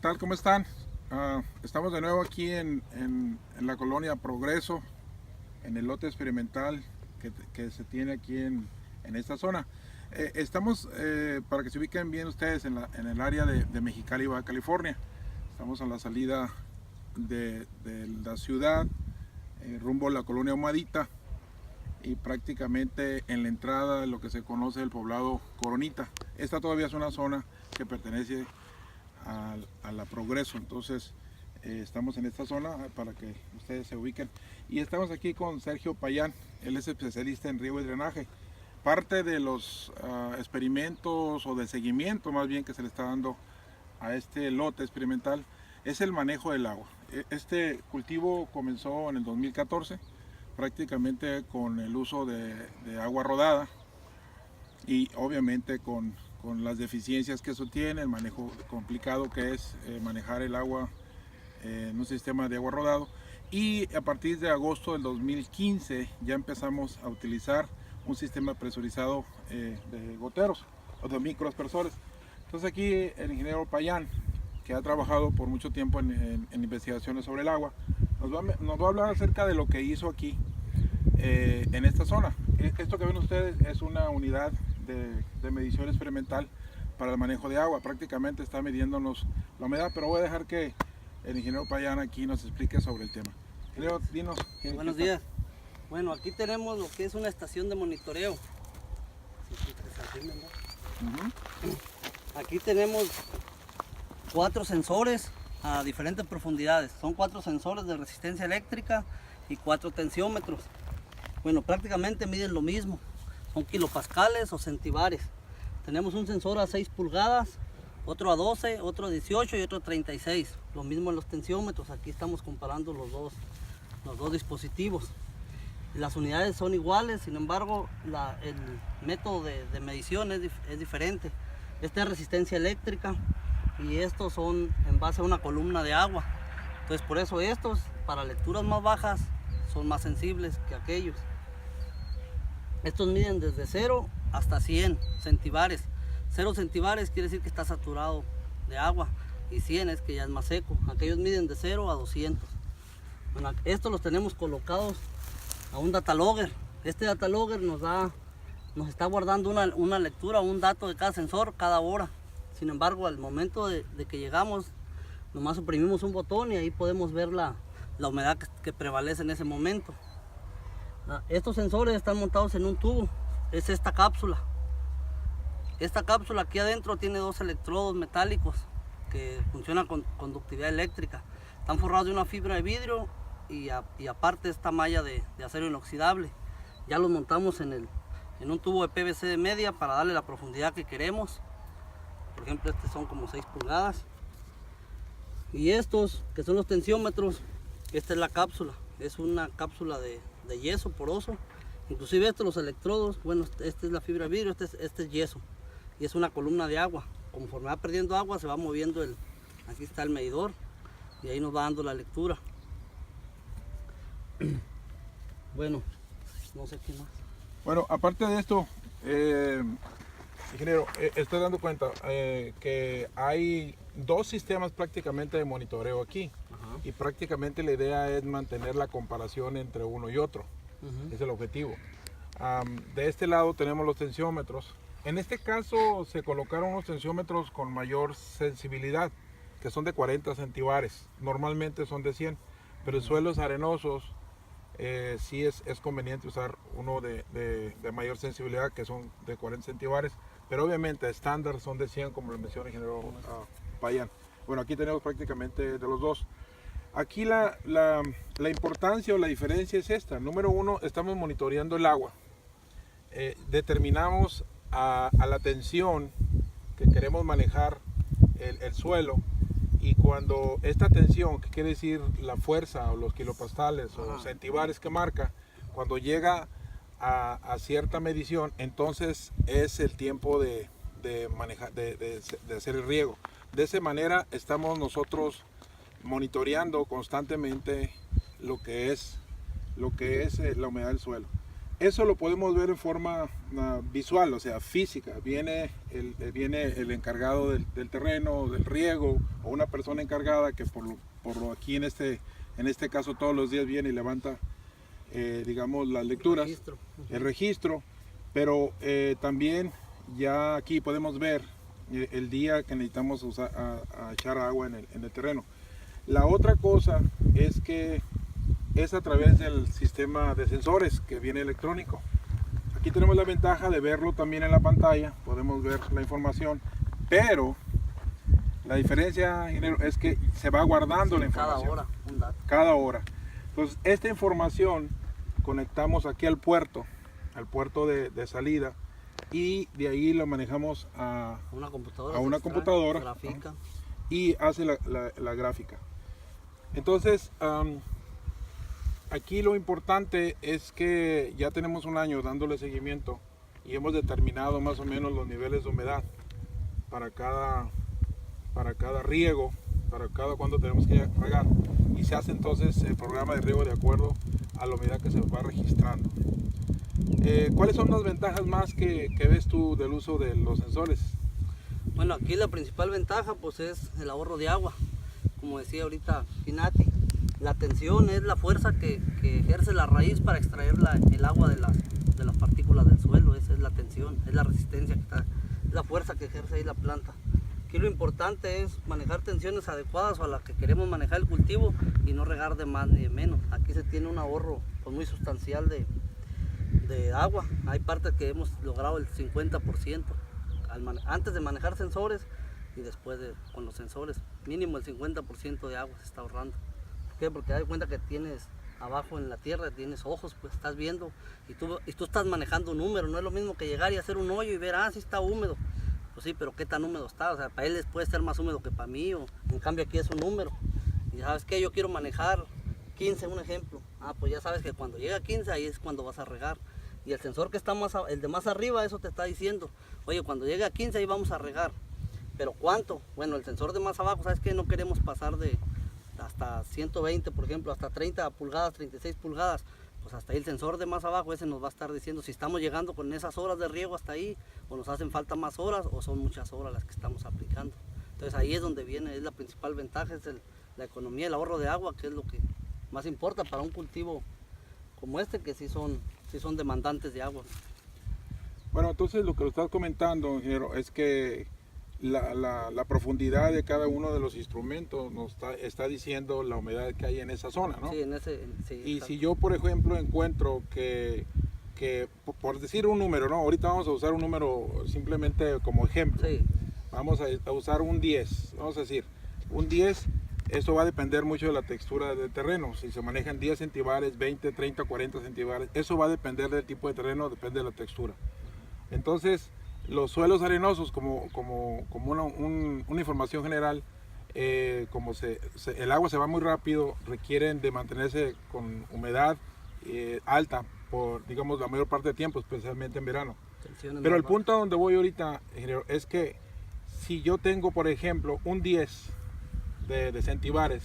tal? ¿Cómo están? Estamos de nuevo aquí en la colonia Progreso, en el lote experimental que se tiene aquí en esta zona. Estamos, para que se ubiquen bien ustedes, en el área de Mexicali, Baja California. Estamos a la salida de la ciudad, rumbo a la colonia Humadita, y prácticamente en la entrada de lo que se conoce el poblado Coronita. Esta todavía es una zona que pertenece a la Progreso. Entonces estamos en esta zona para que ustedes se ubiquen, y estamos aquí con Sergio Payán. Él es especialista en riego y drenaje. Parte de los experimentos, o de seguimiento más bien, que se le está dando a este lote experimental es el manejo del agua. Este cultivo comenzó en el 2014, prácticamente con el uso de agua rodada, y obviamente con las deficiencias que eso tiene, el manejo complicado que es manejar el agua en un sistema de agua rodado. Y a partir de agosto del 2015 ya empezamos a utilizar un sistema presurizado de goteros o de microaspersores. Entonces aquí el ingeniero Payán, que ha trabajado por mucho tiempo en investigaciones sobre el agua, nos va a hablar acerca de lo que hizo aquí en esta zona. Esto que ven ustedes es una unidad de medición experimental para el manejo de agua. Prácticamente está midiéndonos la humedad, pero voy a dejar que el ingeniero Payán aquí nos explique sobre el tema. Ingeniero, dinos. Buenos días. Bueno, aquí tenemos lo que es una estación de monitoreo. Aquí tenemos 4 sensores a diferentes profundidades. Son 4 sensores de resistencia eléctrica y 4 tensiómetros. Bueno, prácticamente miden lo mismo. Son kilopascales o centibares. Tenemos un sensor a 6 pulgadas, otro a 12, otro a 18 y otro a 36. Lo mismo en los tensiómetros. Aquí estamos comparando los dos dispositivos. Las unidades son iguales, sin embargo, el método de medición es diferente. Esta es resistencia eléctrica y estos son en base a una columna de agua. Entonces, por eso estos, para lecturas más bajas, son más sensibles que aquellos. Estos miden desde 0 hasta 100 centibares. 0 centibares quiere decir que está saturado de agua, y 100 es que ya es más seco. Aquellos miden de 0 a 200. Bueno, estos los tenemos colocados a un data logger. Este data logger nos está guardando una lectura, un dato de cada sensor cada hora. Sin embargo, al momento de que llegamos, nomás oprimimos un botón y ahí podemos ver la humedad que prevalece en ese momento. Estos sensores están montados en un tubo. Es esta cápsula. Esta cápsula aquí adentro tiene 2 electrodos metálicos que funcionan con conductividad eléctrica. Están forrados de una fibra de vidrio y aparte esta malla de acero inoxidable. Ya los montamos en un tubo de PVC de media para darle la profundidad que queremos. Por ejemplo, estos son como 6 pulgadas. Y estos, que son los tensiómetros, esta es la cápsula. Es una cápsula de yeso poroso. Inclusive estos, los electrodos, bueno, esta es la fibra de vidrio, este es yeso. Y es una columna de agua. Conforme va perdiendo agua se va moviendo aquí está el medidor, y ahí nos va dando la lectura. Bueno, no sé qué más. Bueno, aparte de esto, ingeniero, estoy dando cuenta que hay 2 sistemas prácticamente de monitoreo aquí. Ajá. Y prácticamente la idea es mantener la comparación entre uno y otro. Uh-huh. Es el objetivo. De este lado tenemos los tensiómetros. En este caso se colocaron unos tensiómetros con mayor sensibilidad, que son de 40 centibares. Normalmente son de 100, pero en suelos arenosos sí es conveniente usar uno de mayor sensibilidad, que son de 40 centibares, pero obviamente estándar son de 100, como lo menciona el ingeniero Payán. Bueno, aquí tenemos prácticamente de los dos. Aquí la importancia o la diferencia es esta. Número 1, estamos monitoreando el agua. Determinamos a la tensión que queremos manejar el suelo, y cuando esta tensión, que quiere decir la fuerza o los kilopascales o centibares que marca, cuando llega a cierta medición, entonces es el tiempo de hacer el riego. De esa manera estamos nosotros monitoreando constantemente lo que es la humedad del suelo. Eso lo podemos ver en forma visual, o sea, física. Viene el encargado del terreno, del riego, o una persona encargada que por lo aquí en este caso todos los días viene y levanta, digamos, las lecturas, el registro, pero también ya aquí podemos ver el día que necesitamos a echar agua en el terreno. La otra cosa es que es a través del sistema de sensores que viene electrónico. Aquí tenemos la ventaja de verlo también en la pantalla, podemos ver la información, pero la diferencia, ingeniero, es que se va guardando la información. Cada hora, un dato. Cada hora. Entonces, esta información conectamos aquí al puerto de salida, y de ahí lo manejamos a una computadora gráfica, y hace la gráfica. Entonces, aquí lo importante es que ya tenemos un año dándole seguimiento y hemos determinado más o menos los niveles de humedad para cada riego, para cada cuando tenemos que regar, y se hace entonces el programa de riego de acuerdo a la humedad que se va registrando. ¿Cuáles son las ventajas más que ves tú del uso de los sensores? Bueno, aquí la principal ventaja pues es el ahorro de agua. Como decía ahorita Pinati, la tensión es la fuerza que ejerce la raíz para extraer el agua de las partículas del suelo. Esa es la tensión, es la resistencia que está, es la fuerza que ejerce ahí la planta. Aquí lo importante es manejar tensiones adecuadas a las que queremos manejar el cultivo y no regar de más ni de menos. Aquí se tiene un ahorro pues, muy sustancial de agua. Hay partes que hemos logrado el 50% antes de manejar sensores y después con los sensores. Mínimo el 50% de agua se está ahorrando. ¿Por qué? Porque das cuenta que tienes abajo en la tierra, tienes ojos, pues estás viendo y tú estás manejando un número. No es lo mismo que llegar y hacer un hoyo y ver, sí está húmedo. Pues sí, pero qué tan húmedo está, o sea, para él puede ser más húmedo que para mí, o en cambio aquí es un número. Y sabes qué, yo quiero manejar 15, un ejemplo. Pues ya sabes que cuando llega a 15 ahí es cuando vas a regar. Y el sensor que está el de más arriba, eso te está diciendo, oye, cuando llegue a 15 ahí vamos a regar. ¿Pero cuánto? Bueno, el sensor de más abajo, ¿sabes qué? No queremos pasar de hasta 120, por ejemplo, hasta 30 pulgadas, 36 pulgadas. Pues hasta ahí el sensor de más abajo, ese nos va a estar diciendo si estamos llegando con esas horas de riego hasta ahí, o nos hacen falta más horas, o son muchas horas las que estamos aplicando. Entonces ahí es donde viene, es la principal ventaja, es la economía, el ahorro de agua, que es lo que más importa para un cultivo como este, que sí son demandantes de agua. Bueno, entonces lo que lo estás comentando, ingeniero, es que la profundidad de cada uno de los instrumentos nos está diciendo la humedad que hay en esa zona, ¿no? Sí, sí. Y exacto. si yo, por ejemplo, encuentro que por decir un número, ¿no? Ahorita vamos a usar un número simplemente como ejemplo. Sí. Vamos a usar un 10, vamos a decir, un 10, eso va a depender mucho de la textura del terreno. Si se manejan 10 centíbares, 20, 30, 40 centíbares, eso va a depender del tipo de terreno, depende de la textura. Entonces, los suelos arenosos, como una información general, como el agua se va muy rápido, requieren de mantenerse con humedad alta por, digamos, la mayor parte del tiempo, especialmente en verano. Pero el punto a donde voy ahorita, ingeniero, es que si yo tengo, por ejemplo, un 10 de centíbares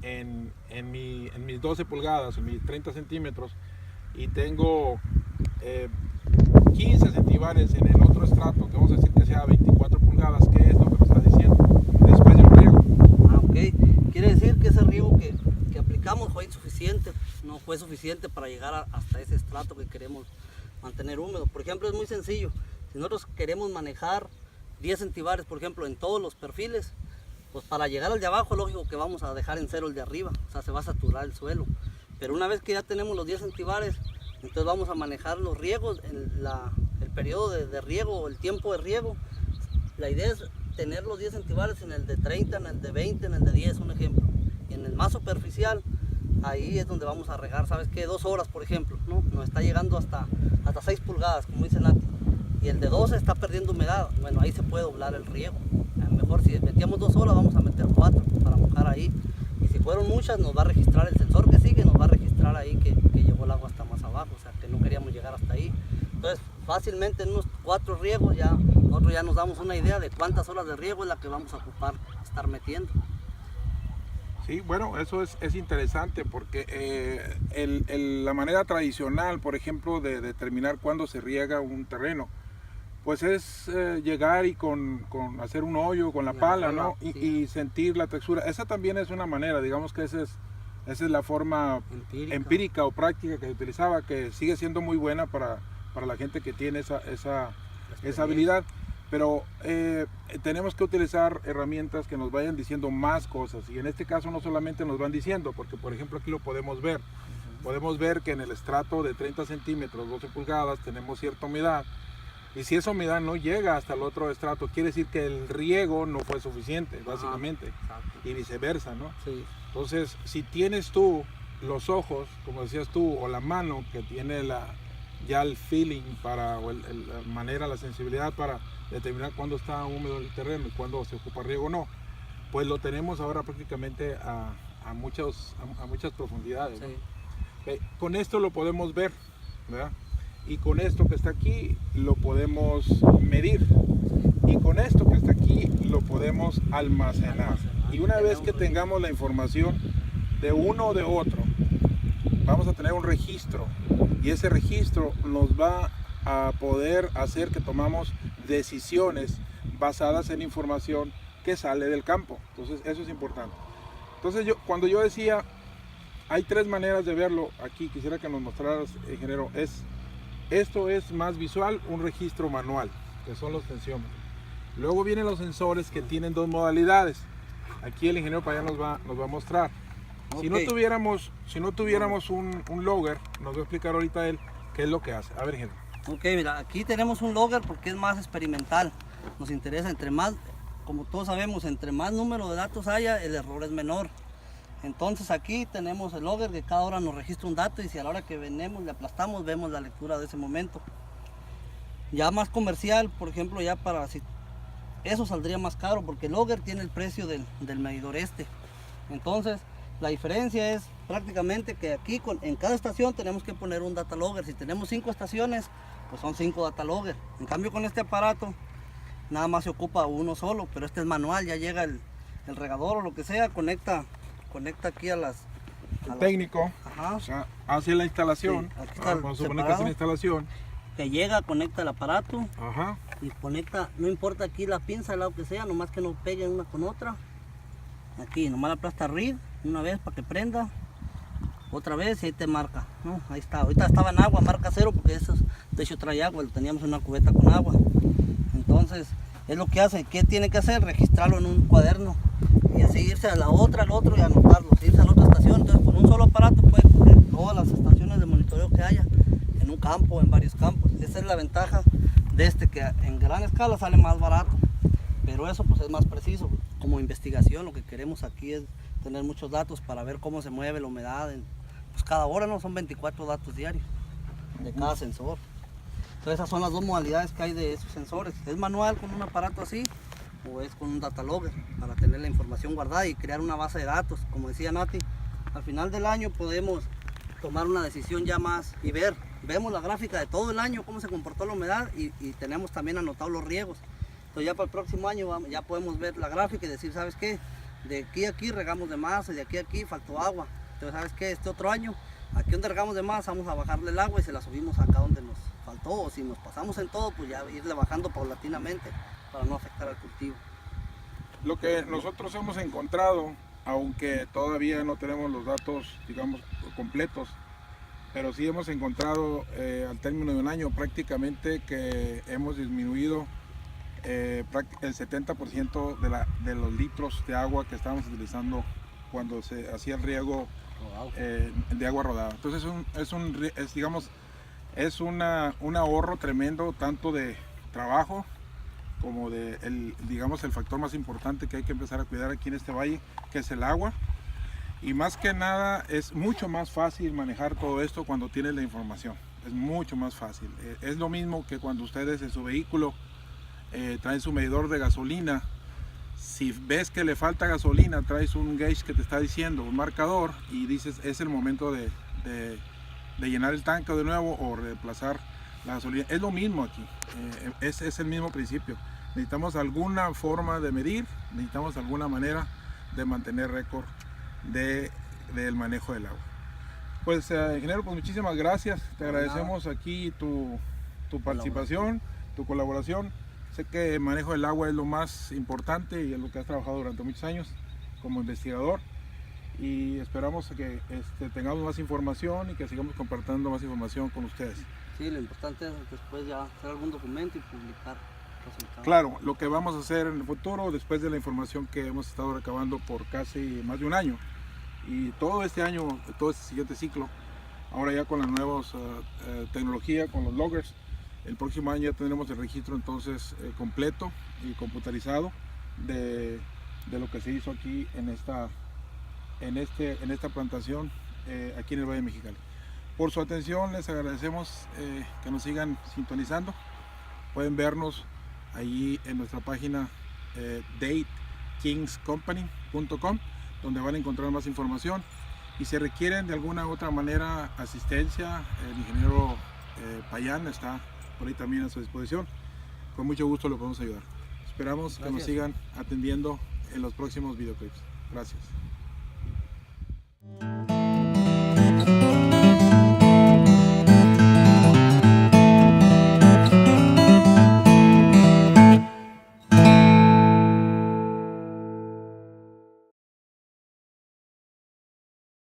en mis 12 pulgadas, en mis 30 centímetros, y tengo 15 centíbares en el otro estrato, que vamos a decir que sea 24 pulgadas, ¿qué es lo que me está diciendo? Después de un riego. Ok. Quiere decir que ese riego que aplicamos fue insuficiente, no fue suficiente para llegar hasta ese estrato que queremos mantener húmedo. Por ejemplo, es muy sencillo. Si nosotros queremos manejar 10 centíbares, por ejemplo, en todos los perfiles, pues para llegar al de abajo, lógico que vamos a dejar en cero el de arriba, o sea, se va a saturar el suelo. Pero una vez que ya tenemos los 10 centíbares, entonces vamos a manejar los riegos, el periodo de riego, el tiempo de riego. La idea es tener los 10 centíbares en el de 30, en el de 20, en el de 10, un ejemplo. Y en el más superficial, ahí es donde vamos a regar, ¿sabes qué? 2 horas, por ejemplo, ¿no? Nos está llegando hasta 6 pulgadas, como dice Nati. Y el de 12 está perdiendo humedad. Bueno, ahí se puede doblar el riego. A lo mejor si metíamos 2 horas, vamos a meter 4 para mojar ahí. Y si fueron muchas, nos va a registrar el sensor que sigue, nos va a registrar ahí que llegó el agua hasta más abajo, o sea, que no queríamos llegar hasta ahí. Entonces, fácilmente en unos 4 riegos nosotros ya nos damos una idea de cuántas horas de riego es la que vamos a ocupar estar metiendo. Sí, bueno, eso es interesante porque la manera tradicional, por ejemplo, de determinar cuándo se riega un terreno, pues es llegar y con hacer un hoyo con la pala, ¿no? Sí. Y sentir la textura. Esa también es una manera, digamos que esa es la forma empírica o práctica que se utilizaba, que sigue siendo muy buena para la gente que tiene esa habilidad. Pero tenemos que utilizar herramientas que nos vayan diciendo más cosas, y en este caso no solamente nos van diciendo, porque por ejemplo aquí lo podemos ver. Podemos ver que en el estrato de 30 centímetros, 12 pulgadas, tenemos cierta humedad, y si esa humedad no llega hasta el otro estrato, quiere decir que el riego no fue suficiente, básicamente, y viceversa, ¿no? Sí. Entonces, si tienes tú los ojos, como decías tú, o la mano que tiene ya el feeling o la manera, la sensibilidad para determinar cuándo está húmedo el terreno y cuándo se ocupa riego o no, pues lo tenemos ahora prácticamente a muchas profundidades, ¿no? Sí. Con esto lo podemos ver, ¿verdad? Y con esto que está aquí lo podemos medir, y con esto que está aquí lo podemos almacenar. Y una vez que tengamos la información de uno o de otro, vamos a tener un registro, y ese registro nos va a poder hacer que tomamos decisiones basadas en información que sale del campo. Entonces eso es importante. Entonces cuando yo decía, hay tres maneras de verlo aquí, quisiera que nos mostraras, ingeniero. Esto es más visual, un registro manual, que son los tensiómetros. Luego vienen los sensores, que tienen dos modalidades. Aquí el ingeniero para allá nos va a mostrar. Si no tuviéramos un logger, nos va a explicar ahorita él qué es lo que hace. A ver, ingeniero. Ok, mira, aquí tenemos un logger porque es más experimental. Nos interesa, entre más, como todos sabemos, entre más número de datos haya, el error es menor. Entonces aquí tenemos el logger que cada hora nos registra un dato, y si a la hora que venemos, le aplastamos, vemos la lectura de ese momento. Ya más comercial, por ejemplo, eso saldría más caro, porque el logger tiene el precio del medidor este. Entonces, la diferencia es prácticamente que aquí en cada estación tenemos que poner un data logger. Si tenemos 5 estaciones, pues son 5 data logger. En cambio, con este aparato nada más se ocupa uno solo, pero este es manual. Ya llega el regador o lo que sea, conecta aquí a las... El técnico, ajá, o sea, hace la instalación. Sí, aquí está vamos a suponer que hace la instalación. Que llega, conecta el aparato, Ajá. y conecta, no importa aquí la pinza, el lado que sea, nomás que no peguen una con otra. Aquí nomás la aplasta read una vez para que prenda, otra vez, y ahí te marca, ¿no? Ahí está. Ahorita estaba en agua, marca 0, porque eso de hecho trae agua, lo teníamos en una cubeta con agua. Entonces es lo que hace. ¿Qué tiene que hacer? Registrarlo en un cuaderno, y así irse a la otra, al otro, y anotarlo, irse a la otra estación. Entonces con un solo aparato puede cubrir todas las estaciones de monitoreo que haya en un campo, en varios campos. Esa es la ventaja de este, que en gran escala sale más barato, pero eso pues es más preciso. Como investigación, lo que queremos aquí es tener muchos datos para ver cómo se mueve la humedad. Pues cada hora, no son 24 datos diarios de cada sensor. Entonces esas son las dos modalidades que hay de esos sensores. Es manual con un aparato así, o es con un data logger, para tener la información guardada y crear una base de datos. Como decía Nati, al final del año podemos tomar una decisión ya más y vemos la gráfica de todo el año, cómo se comportó la humedad, y tenemos también anotados los riegos. Entonces ya para el próximo año ya podemos ver la gráfica y decir, ¿sabes qué? De aquí a aquí regamos de más, y de aquí a aquí faltó agua. Entonces, ¿sabes qué? Este otro año, aquí donde regamos de más, vamos a bajarle el agua y se la subimos acá donde nos faltó. O si nos pasamos en todo, pues ya irle bajando paulatinamente para no afectar al cultivo. Lo que nosotros hemos encontrado, aunque todavía no tenemos los datos, digamos, completos, pero sí hemos encontrado al término de un año prácticamente que hemos disminuido el 70% de los litros de agua que estábamos utilizando cuando se hacía el riego de agua rodada. Entonces es un ahorro tremendo, tanto de trabajo como de digamos, el factor más importante que hay que empezar a cuidar aquí en este valle, que es el agua. Y más que nada es mucho más fácil manejar todo esto cuando tienes la información. Es mucho más fácil. Es lo mismo que cuando ustedes en su vehículo traen su medidor de gasolina. Si ves que le falta gasolina, traes un gauge que te está diciendo, un marcador, y dices es el momento de llenar el tanque de nuevo o reemplazar la gasolina. Es lo mismo aquí, es el mismo principio. Necesitamos alguna forma de medir, necesitamos alguna manera de mantener récord del manejo del agua. Pues ingeniero, pues muchísimas gracias, te agradecemos aquí tu participación, tu colaboración. Sé que el manejo del agua es lo más importante y es lo que has trabajado durante muchos años como investigador, y esperamos que tengamos más información y que sigamos compartiendo más información con ustedes. Sí, lo importante es después ya hacer algún documento y publicar resultados. Claro, lo que vamos a hacer en el futuro, después de la información que hemos estado recabando por casi más de un año, y todo este año, todo este siguiente ciclo, ahora ya con las nuevas tecnologías, con los loggers, el próximo año ya tendremos el registro entonces completo y computarizado de lo que se hizo aquí en esta plantación aquí en el Valle de Mexicali. Por su atención les agradecemos que nos sigan sintonizando. Pueden vernos allí en nuestra página datekingscompany.com, donde van a encontrar más información, y si requieren de alguna otra manera asistencia, el ingeniero Payán está por ahí también a su disposición. Con mucho gusto lo podemos ayudar. Esperamos que nos sigan atendiendo en los próximos videoclips. Gracias.